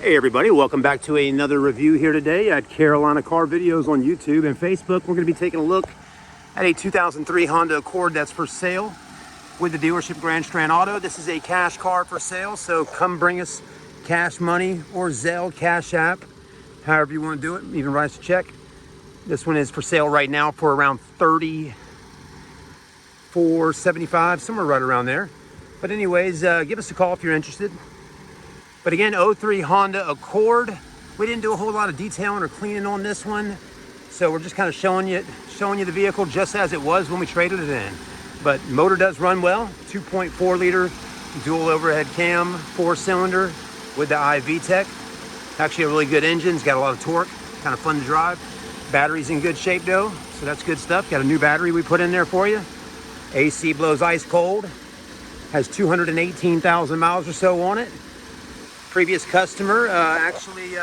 Hey everybody, welcome back to another review here today at Carolina Car Videos on YouTube and Facebook. We're going to be taking a look at a 2003 Honda Accord that's for sale with the dealership Grand Strand Auto. This is a cash car for sale, so come bring us cash money or Zelle, Cash App, however you want to do it, even write us a check. This one is for sale right now for around $34.75, somewhere right around there. But anyways, give us a call if you're interested. But again, 03 Honda Accord. We didn't do a whole lot of detailing or cleaning on this one, so we're just kind of showing you the vehicle just as it was when we traded it in. But motor does run well. 2.4 liter dual overhead cam, 4-cylinder with the iVTEC. Actually a really good engine. It's got a lot of torque, kind of fun to drive. Battery's in good shape though, so that's good stuff. Got a new battery we put in there for you. AC blows ice cold. Has 218,000 miles or so on it. Previous customer actually,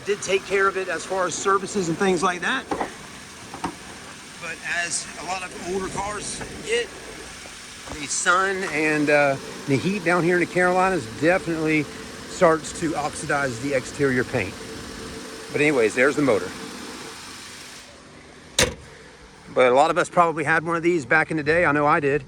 did take care of it as far as services and things like that. But as a lot of older cars get, the sun and the heat down here in the Carolinas definitely starts to oxidize the exterior paint. But anyways, there's the motor. But a lot of us probably had one of these back in the day. I know I did.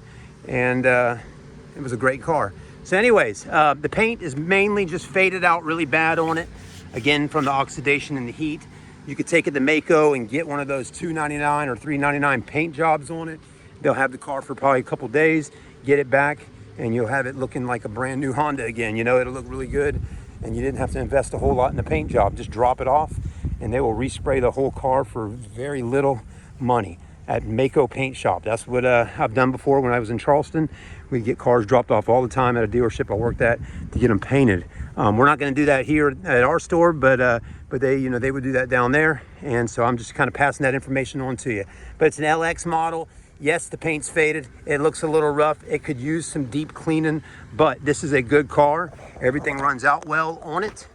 And it was a great car. So anyways, the paint is mainly just faded out really bad on it. Again, from the oxidation and the heat. You could take it to Maaco and get one of those $2.99 or $3.99 paint jobs on it. They'll have the car for probably a couple days, get it back, and you'll have it looking like a brand new Honda again. You know, it'll look really good, and you didn't have to invest a whole lot in the paint job. Just drop it off, and they will respray the whole car for very little money at Maaco Paint Shop. That's what I've done before when I was in Charleston. We'd get cars dropped off all the time at a dealership I worked at to get them painted. We're not going to do that here at our store, but they, they would do that down there. And so I'm just kind of passing that information on to you. But it's an LX model. Yes, the paint's faded. It looks a little rough. It could use some deep cleaning, but this is a good car. Everything runs out well on it.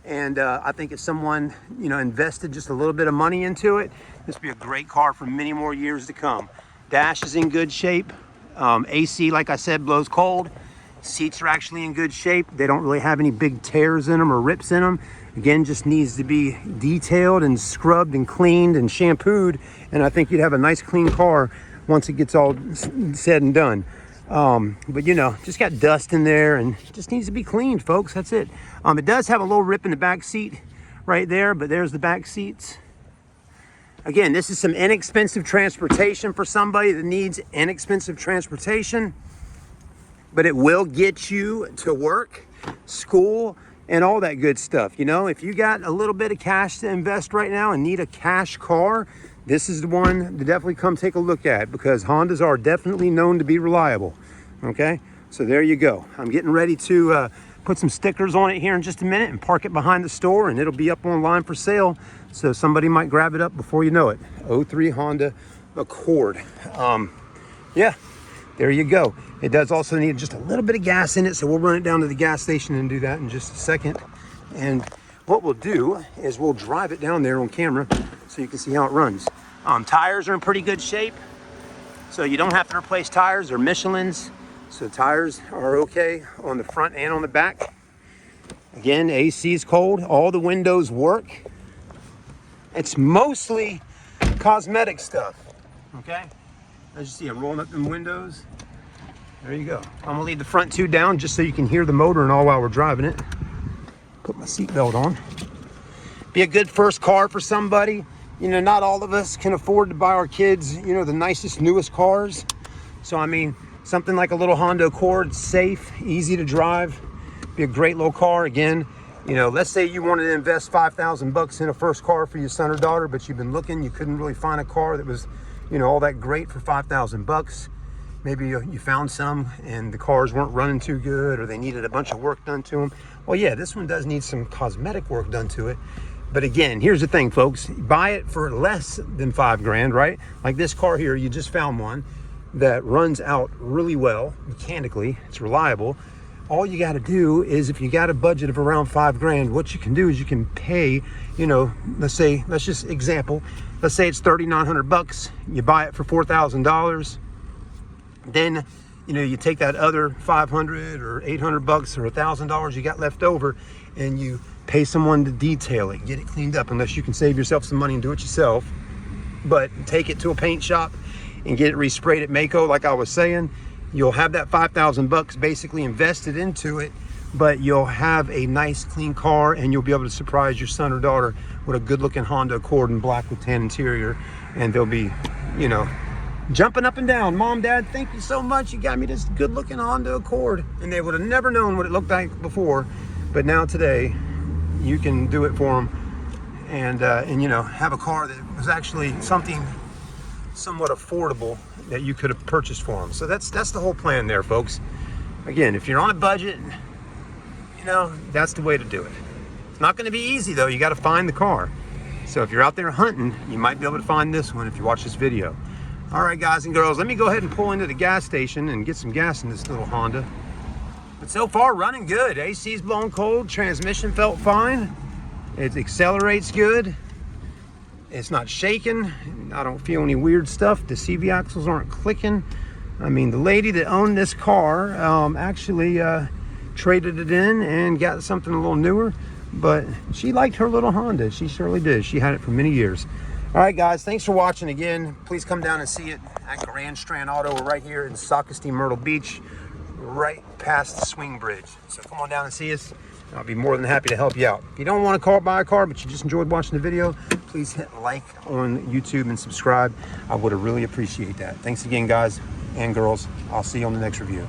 And I think if someone, invested just a little bit of money into it, this would be a great car for many more years to come. Dash is in good shape. AC, like I said, blows cold. Seats are actually in good shape. They don't really have any big tears in them or rips in them. Again, just needs to be detailed and scrubbed and cleaned and shampooed. And I think you'd have a nice clean car once it gets all said and done. But just got dust in there and just needs to be cleaned, folks. That's it. It does have a little rip in the back seat right there, but there's the back seats. Again, this is some inexpensive transportation for somebody that needs inexpensive transportation, but it will get you to work, school, and all that good stuff. If you got a little bit of cash to invest right now and need a cash car, this is the one to definitely come take a look at, because Hondas are definitely known to be reliable. Okay, so there you go. I'm getting ready to put some stickers on it here in just a minute and park it behind the store, and it'll be up online for sale. So somebody might grab it up before you know it. 03 Honda Accord. Yeah, there you go. It does also need just a little bit of gas in it, so we'll run it down to the gas station and do that in just a second. And what we'll do is we'll drive it down there on camera so you can see how it runs. Tires are in pretty good shape, so you don't have to replace tires. They're Michelin's, so tires are okay on the front and on the back. Again, AC is cold. All the windows work. It's mostly cosmetic stuff, okay? As you see, I'm rolling up them windows. There you go. I'm gonna leave the front two down just so you can hear the motor and all while we're driving it. Put my seatbelt on. Be a good first car for somebody. Not all of us can afford to buy our kids, the nicest, newest cars. So, I mean, something like a little Honda Accord, safe, easy to drive. Be a great little car. Again, let's say you wanted to invest $5,000 in a first car for your son or daughter, but you've been looking, you couldn't really find a car that was, all that great for $5,000. Maybe you found some and the cars weren't running too good, or they needed a bunch of work done to them. Well, yeah, this one does need some cosmetic work done to it. But again, here's the thing, folks. Buy it for less than $5,000, right? Like this car here, you just found one that runs out really well mechanically. It's reliable. All you got to do is, if you got a budget of around $5,000, what you can do is you can pay, let's just example, let's say it's $3,900. You buy it for $4,000. Then you know, you take that other 500 or 800 bucks or $1,000 you got left over, and you pay someone to detail it, get it cleaned up, unless you can save yourself some money and do it yourself. But take it to a paint shop and get it resprayed at Maaco, like I was saying. You'll have that 5,000 bucks basically invested into it, but you'll have a nice clean car, and you'll be able to surprise your son or daughter with a good looking Honda Accord in black with tan interior, and they'll be, you know, jumping up and down. Mom, Dad, thank you so much. You got me this good looking Honda Accord. And they would have never known what it looked like before, but now today you can do it for them, and you know, have a car that was actually something somewhat affordable that you could have purchased for them. So that's the whole plan there, folks. Again, if you're on a budget, you know, that's the way to do it. It's not going to be easy though. You got to find the car. So if you're out there hunting, you might be able to find this one if you watch this video. All right, guys and girls, let me go ahead and pull into the gas station and get some gas in this little Honda. But so far, running good. AC's blowing cold, transmission felt fine. It accelerates good. It's not shaking. I don't feel any weird stuff. The CV axles aren't clicking. I mean, the lady that owned this car actually traded it in and got something a little newer, but she liked her little Honda. She surely did. She had it for many years. All right, guys, thanks for watching again. Please come down and see it at Grand Strand Auto. We're right here in Socastee Myrtle Beach, right past the swing bridge. So come on down and see us. I'll be more than happy to help you out. If you don't want to buy a car, but you just enjoyed watching the video, please hit like on YouTube and subscribe. I would really appreciate that. Thanks again, guys and girls. I'll see you on the next review.